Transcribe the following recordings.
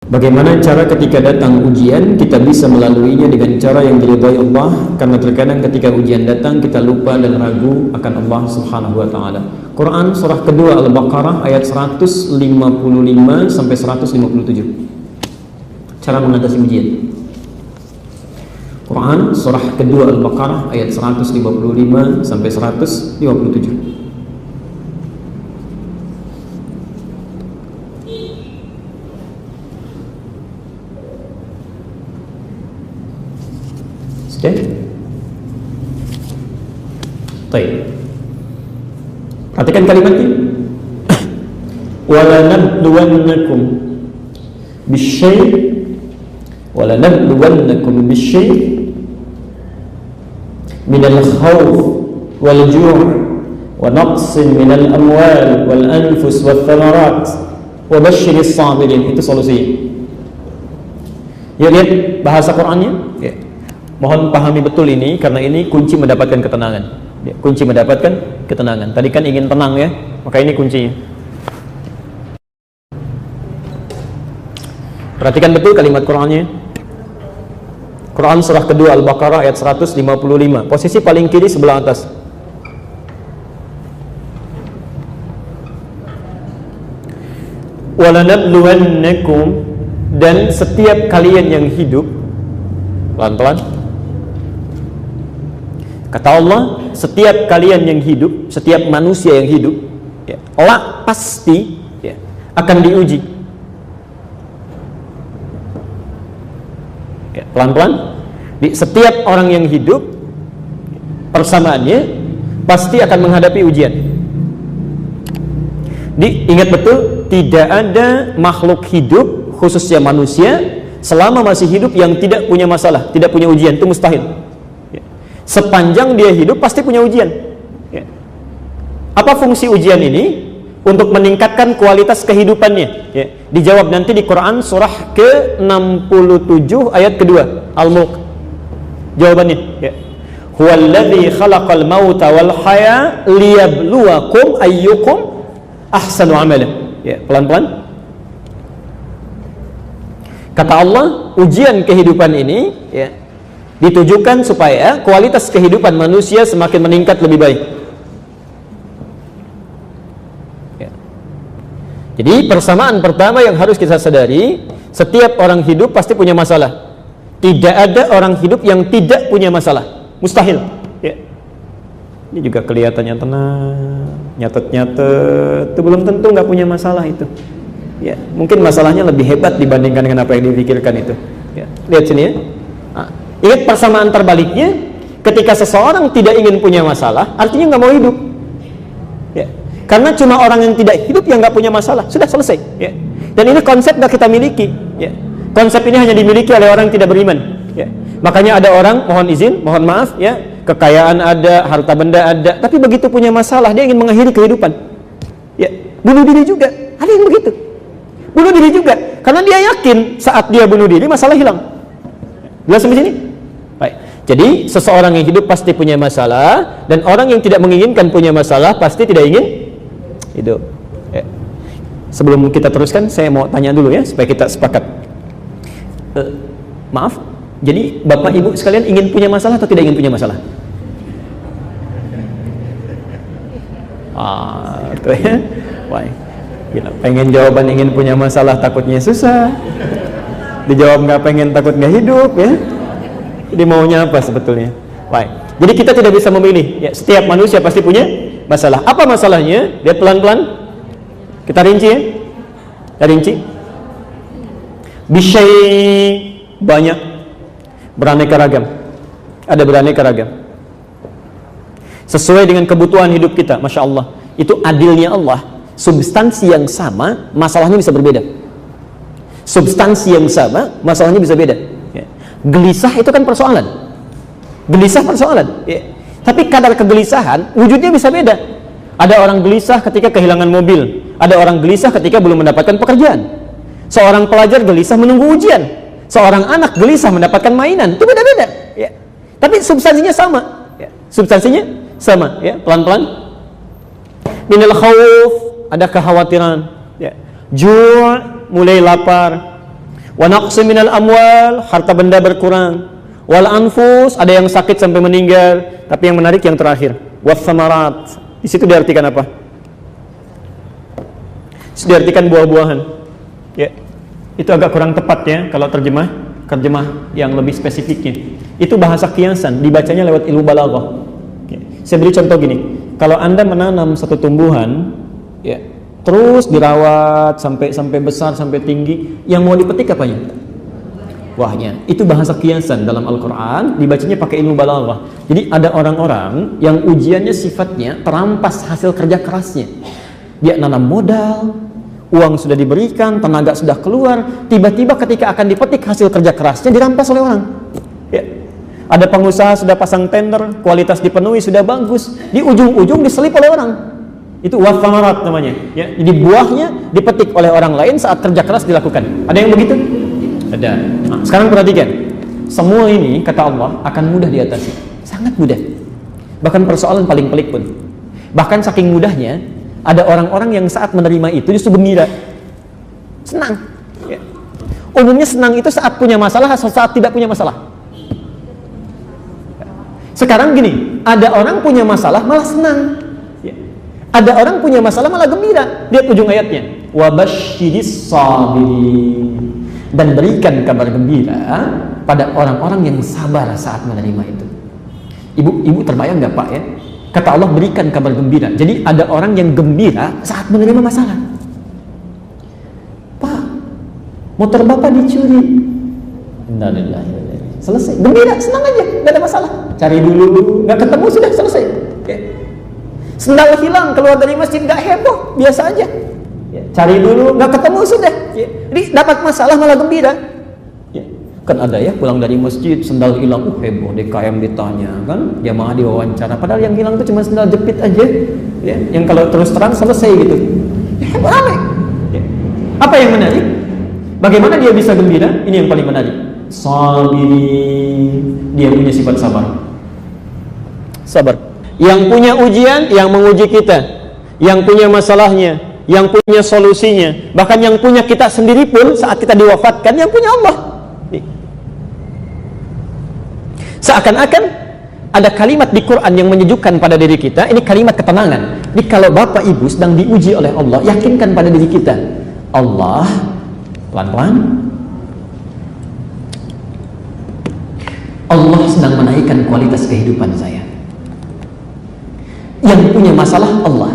Bagaimana cara ketika datang ujian kita bisa melaluinya dengan cara yang diridhai Allah, karena terkadang ketika ujian datang kita lupa dan ragu akan Allah Subhanahu wa taala. Quran surah kedua Al-Baqarah ayat 155 sampai 157. Cara mengatasi ujian. Quran surah kedua Al-Baqarah ayat 155 sampai 157. Oke. Baik. Perhatikan kalimatnya. Wala nabluwannakum bisyai' wala nabluwannakum bisyai' minal khawf wal ju' wa naqsin minal amwal wal anfus wath thamarat wa basyiris sabirin. Itu solusinya. Yuk lihat bahasa Qur'annya. Ya. Mohon pahami betul ini, karena ini kunci mendapatkan ketenangan. Ya, kunci mendapatkan ketenangan. Tadi kan ingin tenang ya, maka ini kuncinya. Perhatikan betul kalimat Qur'annya. Quran surah kedua Al-Baqarah ayat 155. Posisi paling kiri sebelah atas. Walanabluwannakum, dan setiap kalian yang hidup, pelan-pelan. Kata Allah, setiap kalian yang hidup, setiap manusia yang hidup, ya, pasti ya, akan diuji. Ya, pelan-pelan. Di setiap orang yang hidup, persamaannya pasti akan menghadapi ujian. Ingat betul, tidak ada makhluk hidup, khususnya manusia, selama masih hidup yang tidak punya masalah, tidak punya ujian. Itu mustahil. Sepanjang dia hidup pasti punya ujian. Ya. Apa fungsi ujian ini? Untuk meningkatkan kualitas kehidupannya. Ya. Dijawab nanti di Quran surah ke-67 ayat kedua, Al-Mulk. Jawabannya. Ya. Huwallazi khalaqal mauta wal haya liyabluwakum ayyukum ahsanu amala. Ya, pelan-pelan. Kata Allah, ujian kehidupan ini ya, ditujukan supaya kualitas kehidupan manusia semakin meningkat lebih baik. Ya. Jadi persamaan pertama yang harus kita sadari, setiap orang hidup pasti punya masalah. Tidak ada orang hidup yang tidak punya masalah, mustahil. Ya. Ini juga kelihatannya tenang, nyatet-nyatet, itu belum tentu nggak punya masalah itu. Ya, mungkin masalahnya lebih hebat dibandingkan dengan apa yang dipikirkan itu. Ya. Lihat sini ya. Nah, ingat persamaan terbaliknya, ketika seseorang tidak ingin punya masalah, artinya nggak mau hidup. Ya. Karena cuma orang yang tidak hidup yang nggak punya masalah, sudah selesai. Ya. Dan ini konsep nggak kita miliki. Ya. Konsep ini hanya dimiliki oleh orang yang tidak beriman. Ya. Makanya ada orang, mohon izin, mohon maaf, ya, kekayaan ada, harta benda ada, tapi begitu punya masalah dia ingin mengakhiri kehidupan. Ya. Bunuh diri juga, ada yang begitu. Bunuh diri juga, karena dia yakin saat dia bunuh diri masalah hilang. Jelas sampai sini? Baik. Jadi seseorang yang hidup pasti punya masalah, dan orang yang tidak menginginkan punya masalah pasti tidak ingin hidup. Ya. Sebelum kita teruskan, saya mau tanya dulu ya supaya kita sepakat. Maaf, jadi Bapak Ibu sekalian ingin punya masalah atau tidak ingin punya masalah? Tuh ya. Baik. Gila, pengen jawaban ingin punya masalah takutnya susah. Dijawab nggak pengen takut nggak hidup ya. Jadi maunya apa sebetulnya? Baik. Jadi kita tidak bisa memilih. Ya, setiap manusia pasti punya masalah. Apa masalahnya? Lihat pelan-pelan. Kita rinci ya. Kita rinci. Bisyai, banyak, beraneka ragam. Ada beraneka ragam. Sesuai dengan kebutuhan hidup kita, masya Allah. Itu adilnya Allah. Substansi yang sama, masalahnya bisa berbeda. Substansi yang sama, masalahnya bisa beda. Ya. Gelisah itu kan persoalan. Gelisah persoalan. Ya. Tapi kadar kegelisahan, wujudnya bisa beda. Ada orang gelisah ketika kehilangan mobil. Ada orang gelisah ketika belum mendapatkan pekerjaan. Seorang pelajar gelisah menunggu ujian. Seorang anak gelisah mendapatkan mainan. Itu beda-beda. Ya. Tapi substansinya sama. Ya. Substansinya sama. Ya. Pelan-pelan. Minal khawf, ada kekhawatiran. Ya. Ju', mulai lapar. Wa naqsim minal amwal, harta benda berkurang. Wal anfus, ada yang sakit sampai meninggal. Tapi yang menarik yang terakhir, was samarat. Di situ diartikan apa? Diartikan buah-buahan. Ya. Itu agak kurang tepat ya kalau terjemah yang lebih spesifiknya. Itu bahasa kiasan, dibacanya lewat ilmu balaghah. Ya. Saya beri contoh gini. Kalau Anda menanam satu tumbuhan, ya, terus dirawat sampai besar, sampai tinggi, yang mau dipetik apanya? Buahnya. Itu bahasa kiasan dalam Al-Quran, dibacanya pakai ilmu balaghah. Jadi ada orang-orang yang ujiannya sifatnya terampas hasil kerja kerasnya. Dia nanam modal, uang sudah diberikan, tenaga sudah keluar, tiba-tiba ketika akan dipetik hasil kerja kerasnya dirampas oleh orang. Ya. Ada pengusaha sudah pasang tender, kualitas dipenuhi sudah bagus, di ujung-ujung diselip oleh orang. Itu wathamarat namanya. Ya. Jadi buahnya dipetik oleh orang lain saat kerja keras dilakukan. Ada yang begitu? Ada. Nah, sekarang perhatikan. Semua ini kata Allah akan mudah diatasi. Sangat mudah. Bahkan persoalan paling pelik pun. Bahkan saking mudahnya, ada orang-orang yang saat menerima itu justru gembira. Senang. Ya. Umumnya senang itu saat punya masalah atau saat tidak punya masalah. Sekarang gini, ada orang punya masalah malah senang. Ya. Ada orang punya masalah malah gembira. Lihat ujung ayatnya. Wabasyiris sabirin. Dan berikan kabar gembira pada orang-orang yang sabar saat menerima itu. Ibu terbayang nggak Pak ya? Kata Allah berikan kabar gembira. Jadi ada orang yang gembira saat menerima masalah. Pak, motor Bapak dicuri. Innalillahi. Selesai, gembira, senang aja, nggak ada masalah. Cari dulu, nggak ketemu sudah selesai. Ya. Sendal hilang keluar dari masjid nggak heboh, biasa aja. Ya. Cari dulu, nggak ketemu sudah. Ya. Jadi dapat masalah malah gembira. Ya. Kan ada ya pulang dari masjid sendal hilang, heboh, DKM ditanya kan, jamaah diwawancara. Padahal yang hilang itu cuma sendal jepit aja. Ya. Yang kalau terus terang selesai gitu. Ya, heboh ramai. Ya. Apa yang menarik? Bagaimana dia bisa gembira? Ini yang paling menarik. Sabirin, dia punya sifat sabar. Yang punya ujian, yang menguji kita, yang punya masalahnya, yang punya solusinya, bahkan yang punya kita sendiri pun saat kita diwafatkan, yang punya Allah. Seakan-akan ada kalimat di Quran yang menyejukkan pada diri kita. Ini kalimat ketenangan. Jadi kalau Bapak Ibu sedang diuji oleh Allah, yakinkan pada diri kita, Allah pelan-pelan, Allah sedang menaikkan kualitas kehidupan saya. Yang punya masalah Allah.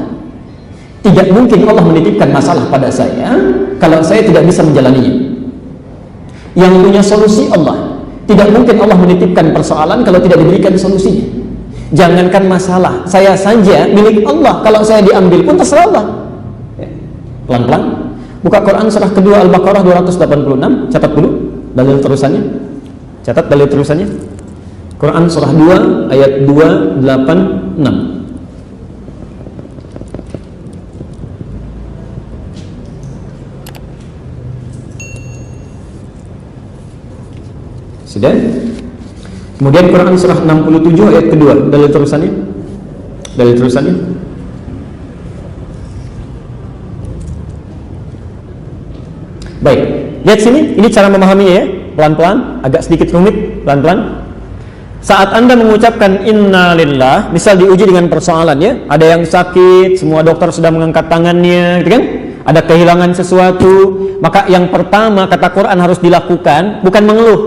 Tidak mungkin Allah menitipkan masalah pada saya kalau saya tidak bisa menjalaninya. Yang punya solusi Allah. Tidak mungkin Allah menitipkan persoalan kalau tidak diberikan solusinya. Jangankan masalah, saya saja milik Allah. Kalau saya diambil pun terserah Allah. Pelan-pelan. Buka Quran surah kedua Al-Baqarah 286. Catat dulu dalil terusannya. Catat dalil terusannya. Quran surah 2 ayat 286. Sudah? Kemudian Quran surah 67 ayat kedua, dalil terusannya. Dalil terusannya. Baik, lihat sini, ini cara memahaminya ya. Pelan-pelan, agak sedikit rumit, pelan-pelan. Saat Anda mengucapkan innalillah, misal diuji dengan persoalan ya, ada yang sakit, semua dokter sudah mengangkat tangannya, gitu kan? Ada kehilangan sesuatu, maka yang pertama kata Quran harus dilakukan bukan mengeluh.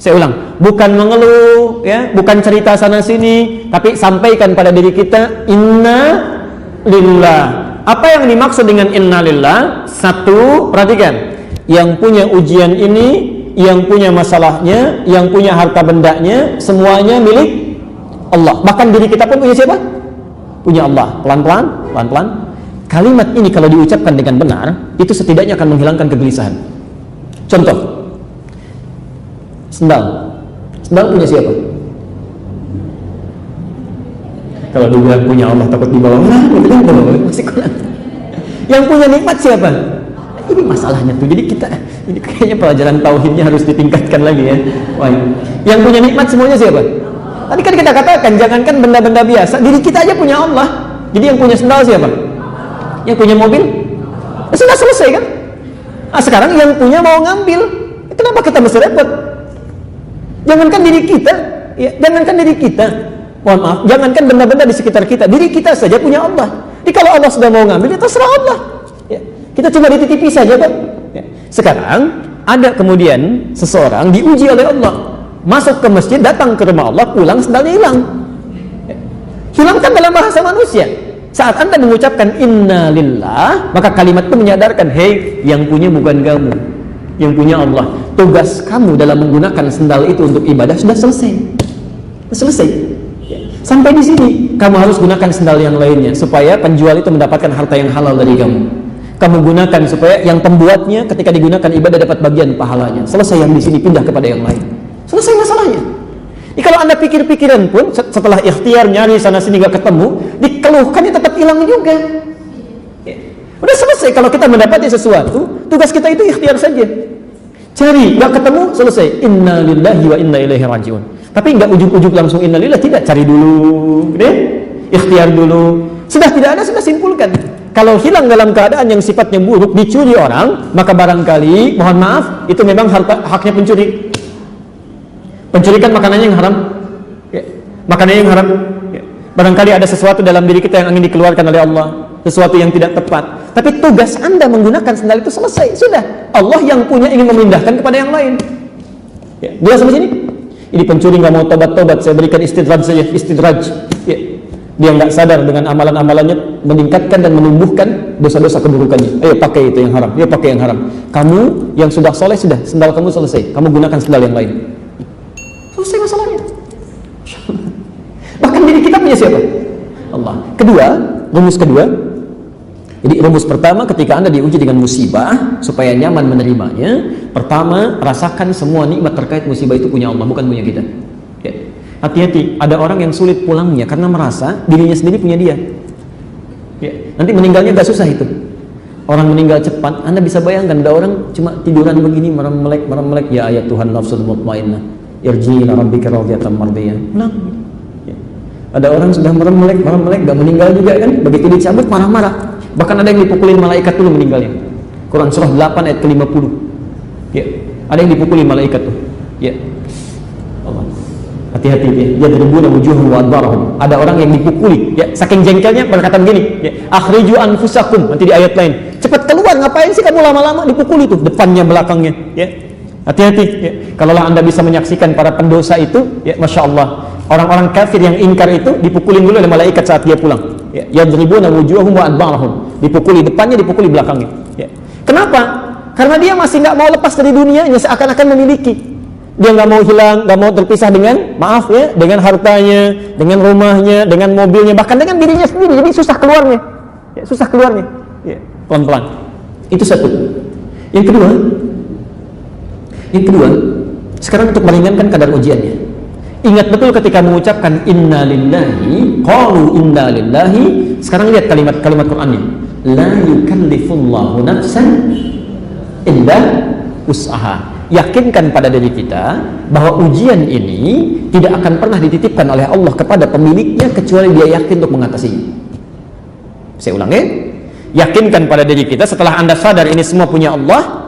Saya ulang, bukan mengeluh ya, bukan cerita sana sini, tapi sampaikan pada diri kita innalillah. Apa yang dimaksud dengan innalillah? Satu, perhatikan, yang punya ujian ini, yang punya masalahnya, yang punya harta bendanya, semuanya milik Allah. Bahkan diri kita pun punya siapa? Punya Allah. Pelan-pelan, pelan-pelan. Kalimat ini kalau diucapkan dengan benar, itu setidaknya akan menghilangkan kegelisahan. Contoh, sendal punya siapa? Kalau dibilang punya Allah takut dibawa, masih kurang. Yang punya nikmat siapa? Ini masalahnya tuh. Jadi kita, ini kayaknya pelajaran tauhidnya harus ditingkatkan lagi ya. Wah, yang punya nikmat semuanya siapa? Tadi kan kita katakan jangankan benda-benda biasa, diri kita aja punya Allah. Jadi yang punya sendal siapa? Yang punya mobil? Sudah selesai kan? Nah, sekarang yang punya mau ngambil, Kenapa kita mesti repot? Jangankan diri kita, ya, jangankan diri kita. Mohon maaf, jangankan benda-benda di sekitar kita, diri kita saja punya Allah. Jadi kalau Allah sudah mau ngambil, itu terserah Allah. Ya, kita cuma dititipi saja, Pak. Ya. Sekarang ada kemudian seseorang diuji oleh Allah, masuk ke masjid, datang ke rumah Allah, pulang sendalnya hilang. Ya. Hilangkan dalam bahasa manusia. Saat Anda mengucapkan inna lillah, maka kalimat itu menyadarkan, hei, yang punya bukan kamu, yang punya Allah. Tugas kamu dalam menggunakan sendal itu untuk ibadah sudah selesai. Selesai. Ya. Sampai di sini, kamu harus gunakan sendal yang lainnya supaya penjual itu mendapatkan harta yang halal dari kamu. Kamu gunakan supaya yang pembuatnya ketika digunakan ibadah dapat bagian pahalanya. Selesai yang di sini, pindah kepada yang lain. Selesai masalahnya. Jadi kalau Anda pikir-pikiran pun setelah ikhtiar nyari sana sini gak ketemu, dikeluhkannya tetap hilang juga. Ya. Udah selesai. Kalau kita mendapati sesuatu, tugas kita itu ikhtiar saja. Cari, gak ketemu, selesai. Inna lillahi wa inna ilaihi rajiun. Tapi gak ujuk-ujuk langsung inna lillahi, tidak. Cari dulu, deh. Ikhtiar dulu. Sudah tidak ada, sudah simpulkan. Kalau hilang dalam keadaan yang sifatnya buruk, dicuri orang, maka barangkali, mohon maaf, itu memang haknya pencuri. Pencuri kan makanannya yang haram, ya. Makanannya yang haram, ya. Barangkali ada sesuatu dalam diri kita yang ingin dikeluarkan oleh Allah, sesuatu yang tidak tepat. Tapi tugas Anda menggunakan sendal itu selesai, sudah. Allah yang punya ingin memindahkan kepada yang lain. Ya. Jelas sampai sini? Ini pencuri nggak mau tobat-tobat, saya berikan istidraj saja, istidraj. Ya. Dia nggak sadar dengan amalan-amalannya meningkatkan dan menumbuhkan dosa-dosa keburukannya. Ayo pakai itu yang haram, dia pakai yang haram. Kamu yang sudah soleh sudah, sendal kamu selesai. Kamu gunakan sendal yang lain. Selesai masalahnya. Bahkan diri kita punya siapa? Allah. Kedua, rumus kedua. Jadi rumus pertama ketika Anda diuji dengan musibah supaya nyaman menerimanya, pertama rasakan semua nikmat terkait musibah itu punya Allah, bukan punya kita. Ya. Hati-hati, ada orang yang sulit pulangnya karena merasa dirinya sendiri punya dia. Ya. Nanti meninggalnya gak susah itu. Orang meninggal cepat, Anda bisa bayangkan ada orang cuma tiduran begini merem-melek, ya ayat Tuhan nafsul mutmainnah. Irji ila rabbika radiyatan mardiyah. Pulang. Ya. Ada orang sudah merem-melek gak meninggal juga kan? Begitu dicabut marah-marah. Bahkan ada yang dipukulin malaikat dulu meninggalnya. Quran surah 8 ayat ke-50. Ya. Ada yang dipukulin malaikat tuh. Ya. Allah. Hati-hati dia. Yadribuna wujuhahum wa adbarahum. Ada orang yang dipukuli, ya, saking jengkelnya berkata begini, ya, akhriju anfusakum, nanti di ayat lain. Cepat keluar, ngapain sih kamu lama-lama dipukuli tuh depannya belakangnya, ya. Hati-hati, ya. Kalaulah Anda bisa menyaksikan para pendosa itu, ya, Masya Allah, orang-orang kafir yang ingkar itu dipukulin dulu oleh malaikat saat dia pulang. Ya, yadribuna wujuhahum wa adbarahum. Dipukuli depannya, dipukuli belakangnya. Ya. Kenapa? Karena dia masih nggak mau lepas dari dunianya, seakan-akan memiliki. Dia nggak mau hilang, nggak mau terpisah dengan, maaf ya, dengan hartanya, dengan rumahnya, dengan mobilnya, bahkan dengan dirinya sendiri. Jadi susah keluarnya, ya, susah keluarnya. Ya, pelan-pelan. Itu satu. Yang kedua, sekarang untuk meringankan kadar ujiannya. Ingat betul ketika mengucapkan inna lillahi, qalu inna lillahi. Sekarang lihat kalimat-kalimat Qur'annya. La yukallifullahu nafsan illa wus'aha. Yakinkan pada diri kita bahwa ujian ini tidak akan pernah dititipkan oleh Allah kepada pemiliknya kecuali dia yakin untuk mengatasinya. Saya ulang ya. Yakinkan pada diri kita setelah Anda sadar ini semua punya Allah.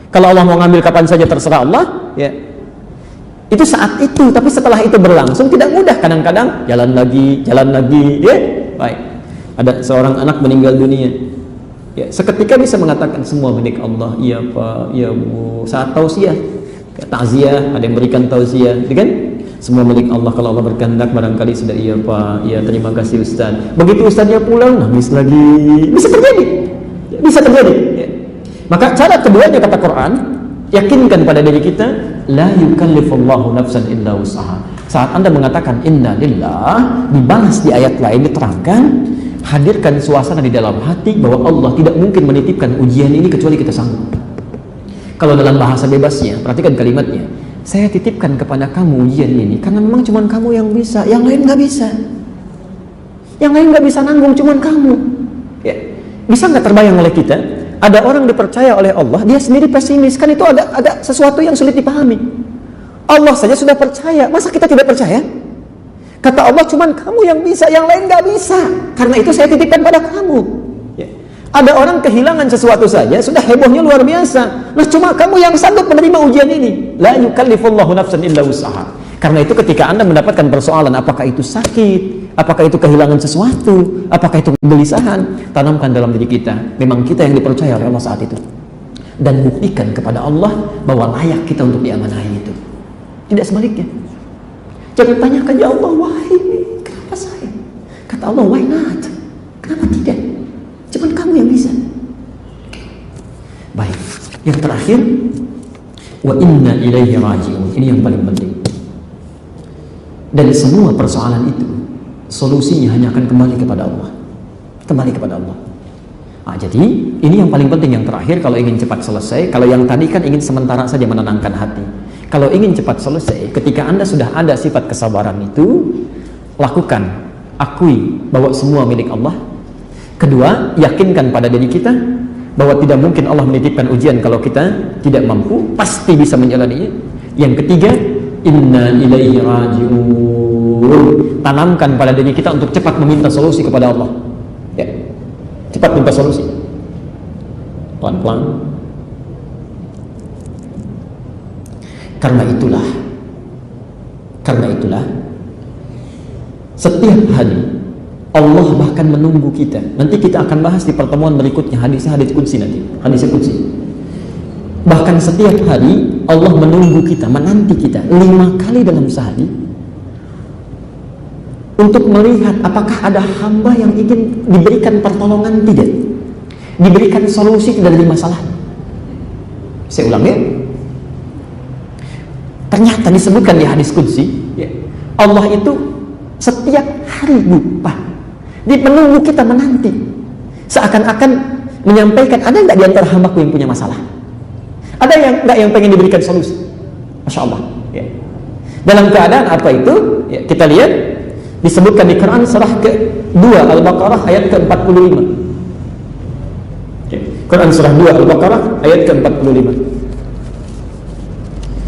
Kalau Allah mau ngambil kapan saja terserah Allah, ya. Itu saat itu, tapi setelah itu berlangsung tidak mudah. Kadang-kadang jalan lagi, ya. Baik. Ada seorang anak meninggal dunia. Ya, seketika bisa mengatakan semua milik Allah. Iya Pak, iya Bu. Saat tausiah, takziah, ada yang berikan tausiah, kan? Semua milik Allah, kalau Allah berkehendak barangkali sudah. Iya Pak, iya terima kasih Ustaz. Begitu Ustaznya pulang, nangis lagi. Bisa terjadi. Bisa terjadi. Ya. Maka cara keduanya kata Quran, yakinkan pada diri kita, la yukallifullahu nafsan illa wus'aha. Saat Anda mengatakan inna lillah, dibalas di ayat lain diterangkan, hadirkan suasana di dalam hati bahwa Allah tidak mungkin menitipkan ujian ini kecuali kita sanggup. Kalau dalam bahasa bebasnya, perhatikan kalimatnya, saya titipkan kepada kamu ujian ini karena memang cuma kamu yang bisa, yang lain nggak bisa. Yang lain nggak bisa nanggung, cuma kamu. Ya. Bisa nggak terbayang oleh kita? Ada orang dipercaya oleh Allah, dia sendiri pesimis, kan itu ada sesuatu yang sulit dipahami. Allah saja sudah percaya, masa kita tidak percaya? Kata Allah, cuman kamu yang bisa, yang lain nggak bisa. Karena itu saya titipkan pada kamu. Ya. Ada orang kehilangan sesuatu saja sudah hebohnya luar biasa. Nah, cuma kamu yang sanggup menerima ujian ini. La yukallifullahu nafsan illa wus'aha. Karena itu ketika Anda mendapatkan persoalan, apakah itu sakit, apakah itu kehilangan sesuatu, apakah itu kegelisahan, tanamkan dalam diri kita, memang kita yang dipercaya oleh Allah saat itu. Dan buktikan kepada Allah bahwa layak kita untuk diamanahi itu. Tidak sebaliknya. Jangan tanyakan, ya Allah, why me? Kenapa saya? Kata Allah, why not? Kenapa tidak? Cuma kamu yang bisa. Baik. Yang terakhir, wa inna ilaihi raji'un. Ini yang paling penting. Dari semua persoalan itu, solusinya hanya akan kembali kepada Allah. Kembali kepada Allah. Nah, jadi ini yang paling penting, yang terakhir. Kalau ingin cepat selesai, kalau yang tadi kan ingin sementara saja menenangkan hati. Kalau ingin cepat selesai, ketika Anda sudah ada sifat kesabaran itu, lakukan, akui bahwa semua milik Allah. Kedua, yakinkan pada diri kita bahwa tidak mungkin Allah menitipkan ujian kalau kita tidak mampu, pasti bisa menjalaninya. Yang ketiga, inna ilaihi raji'un. Tanamkan pada diri kita untuk cepat meminta solusi kepada Allah. Ya. Cepat minta solusi. Pelan-pelan. Karena itulah setiap hari Allah bahkan menunggu kita. Nanti kita akan bahas di pertemuan berikutnya hadis qudsi nanti. Hadis qudsi. Bahkan setiap hari Allah menunggu kita, menanti kita 5 kali dalam sehari untuk melihat apakah ada hamba yang ingin diberikan pertolongan, tidak, diberikan solusi dari masalah. Saya ulang ya. Ternyata disebutkan di hadis qudsi, ya, Allah itu setiap hari lupa, dia menunggu kita, menanti, seakan-akan menyampaikan, ada nggak di antara hambaku yang punya masalah? Ada yang nggak yang pengen diberikan solusi? Masya Allah. Ya. Dalam keadaan apa itu? Ya, kita lihat disebutkan di Quran surah ke-2 Al-Baqarah ayat ke-45. Ya. Quran surah 2 Al-Baqarah ayat ke-45.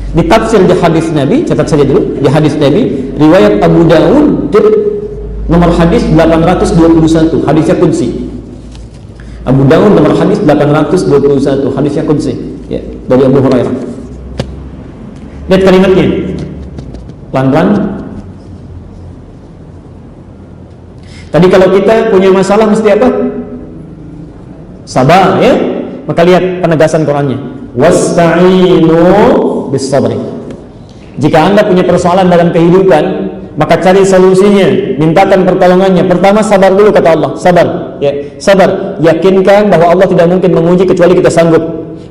Ditafsir di hadis Nabi, catat saja dulu, di hadis Nabi riwayat Abu Dawud nomor hadis 821, hadisnya qudsi. Abu Dawud nomor hadis 821, hadisnya qudsi, ya, dari Abu Hurairah. Lihat kalimatnya, pelan-pelan. Tadi kalau kita punya masalah mesti apa? Sabar, ya. Maka lihat penegasan Qurannya, wasta'inu bis-sabri. Jika Anda punya persoalan dalam kehidupan, maka cari solusinya, mintakan pertolongannya. Pertama, sabar dulu, kata Allah. Sabar, ya, sabar. Yakinkan bahwa Allah tidak mungkin menguji kecuali kita sanggup.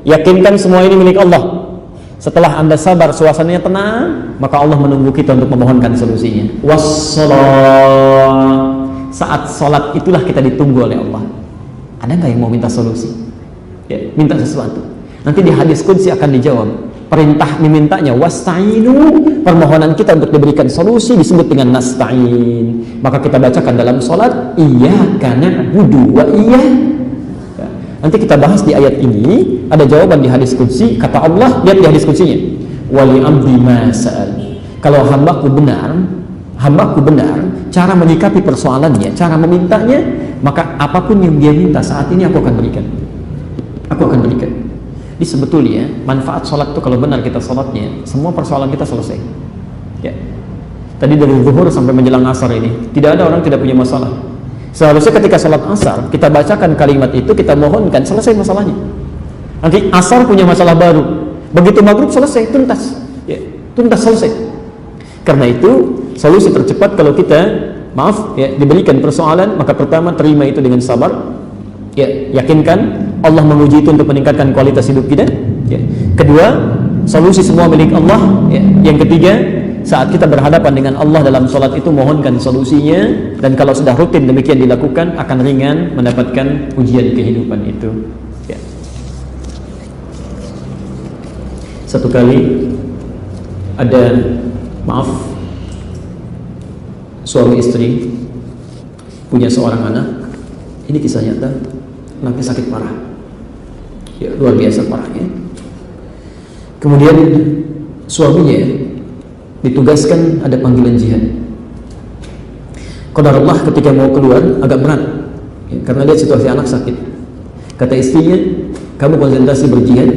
Yakinkan semua ini milik Allah. Setelah Anda sabar, suasananya tenang, maka Allah menunggu kita untuk memohonkan solusinya. Wassalat. Saat sholat itulah kita ditunggu oleh Allah. Ada nggak yang mau minta solusi? Ya, minta sesuatu. Nanti di hadis qudsi akan dijawab. Perintah dimintanya wasta'inu, permohonan kita untuk diberikan solusi disebut dengan nasta'in. Maka kita bacakan dalam sholat, iyyaka na'budu wa iyyaka. Nanti kita bahas di ayat ini, ada jawaban di hadis qudsi. Kata Allah, lihat di hadis qudsinya, wali abdi ma sa'al. Kalau hambaku benar cara menyikapi persoalannya, cara memintanya, maka apapun yang dia minta saat ini aku akan berikan. Jadi sebetulnya manfaat sholat itu kalau benar kita sholatnya, semua persoalan kita selesai. Ya. Tadi dari zuhur sampai menjelang asar ini, tidak ada orang tidak punya masalah. Seharusnya ketika sholat asar, kita bacakan kalimat itu, kita mohonkan, selesai masalahnya. Nanti asar punya masalah baru, begitu maghrib selesai, tuntas. Ya, tuntas, selesai. Karena itu, solusi tercepat kalau kita, diberikan persoalan, maka pertama terima itu dengan sabar. Ya, yakinkan Allah menguji itu untuk meningkatkan kualitas hidup kita. Ya. Kedua, solusi semua milik Allah. Ya. Yang ketiga, saat kita berhadapan dengan Allah dalam sholat itu, mohonkan solusinya. Dan kalau sudah rutin demikian dilakukan, akan ringan mendapatkan ujian kehidupan itu. Ya. Satu kali ada, suami istri punya seorang anak. Ini kisah nyata. Anaknya sakit parah, ya, luar biasa parahnya. Kemudian suaminya ditugaskan ada panggilan jihad. Qadarullah ketika mau keluar agak berat, ya, karena lihat situasi anak sakit. Kata istrinya, kamu konsentrasi berjihad,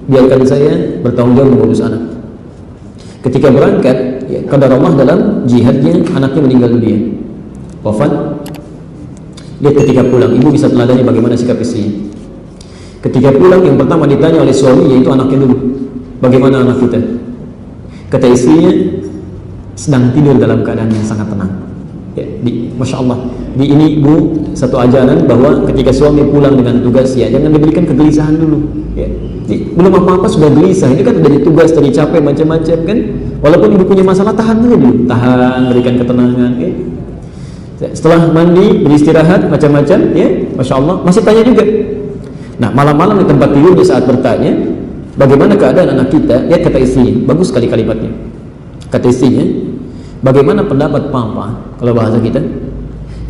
biarkan saya bertanggung jawab mengurus anak. Ketika berangkat, ya, qadarullah dalam jihadnya, anaknya meninggal dunia, wafat. Lihat ketika pulang, ibu bisa teladani bagaimana sikap istrinya. Ketika pulang, yang pertama ditanya oleh suami, yaitu anaknya dulu, bagaimana anak kita? Kata istrinya, sedang tidur dalam keadaan yang sangat tenang. Ya, Masya Allah, ini ibu satu ajaran bahwa ketika suami pulang dengan tugas, ya jangan diberikan kegelisahan dulu. Ya, belum apa-apa sudah gelisah, ini kan dari tugas, dari capek macam-macam kan. Walaupun ibu punya masalah, tahan dulu, tahan, berikan ketenangan. Ya. Setelah mandi, beristirahat macam-macam, ya Masya Allah, masih tanya juga. Nah, malam-malam di tempat tidurnya saat bertanya, bagaimana keadaan anak kita? Lihat kata istrinya, bagus sekali kalimatnya. Kata istrinya, bagaimana pendapat papa, kalau bahasa kita,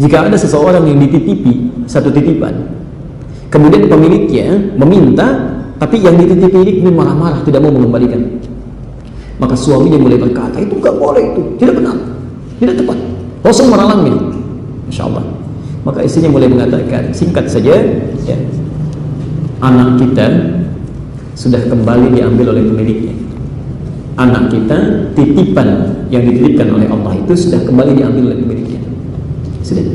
jika ada seseorang yang dititipi satu titipan, kemudian pemiliknya meminta, tapi yang dititipi ini marah-marah, tidak mau mengembalikan. Maka suaminya mulai berkata, itu gak boleh, itu tidak benar, tidak tepat, kosong meralangnya. Masya Allah. Maka istrinya mulai mengatakan, singkat saja, ya, anak kita sudah kembali diambil oleh pemiliknya. Anak kita, titipan yang dititipkan oleh Allah itu sudah kembali diambil oleh pemiliknya. Sudah.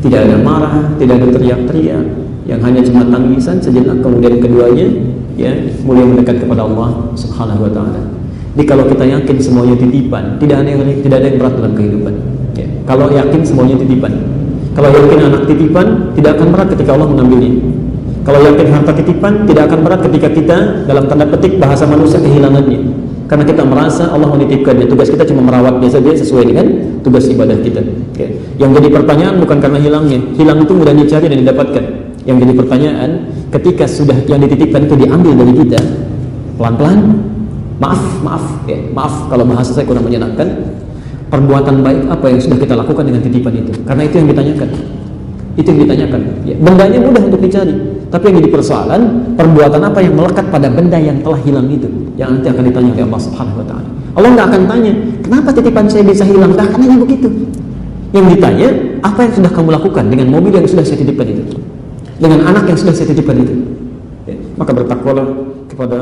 Tidak ada marah, tidak ada teriak-teriak, yang hanya cuma tangisan sejenak, kemudian keduanya ya mulai mendekat kepada Allah Subhanahu wa taala. Jadi kalau kita yakin semuanya titipan, tidak ada yang berat dalam kehidupan. Ya. Kalau yakin semuanya titipan, kalau yakin anak titipan, tidak akan berat ketika Allah mengambilnya. Kalau yakin harta titipan, tidak akan berat ketika kita dalam tanda petik bahasa manusia kehilangannya. Karena kita merasa Allah menitipkannya. Tugas kita cuma merawatnya saja sesuai dengan tugas ibadah kita. Ya. Yang jadi pertanyaan bukan karena hilangnya. Hilang itu mudah dicari dan didapatkan. Yang jadi pertanyaan, ketika sudah yang dititipkan itu diambil dari kita, pelan-pelan, maaf kalau bahasa saya kurang menyenangkan, perbuatan baik apa yang sudah kita lakukan dengan titipan itu? Karena itu yang ditanyakan. Itu yang ditanyakan. Ya, bendanya mudah untuk dicari, tapi yang jadi persoalan, perbuatan apa yang melekat pada benda yang telah hilang itu, yang nanti akan ditanya oleh Allah Subhanahu wa taala. Allah nggak akan tanya, kenapa titipan saya bisa hilang? Nggak akan nanya begitu. Yang ditanya, apa yang sudah kamu lakukan dengan mobil yang sudah saya titipkan itu, dengan anak yang sudah saya titipkan itu. Ya, maka bertakwalah kepada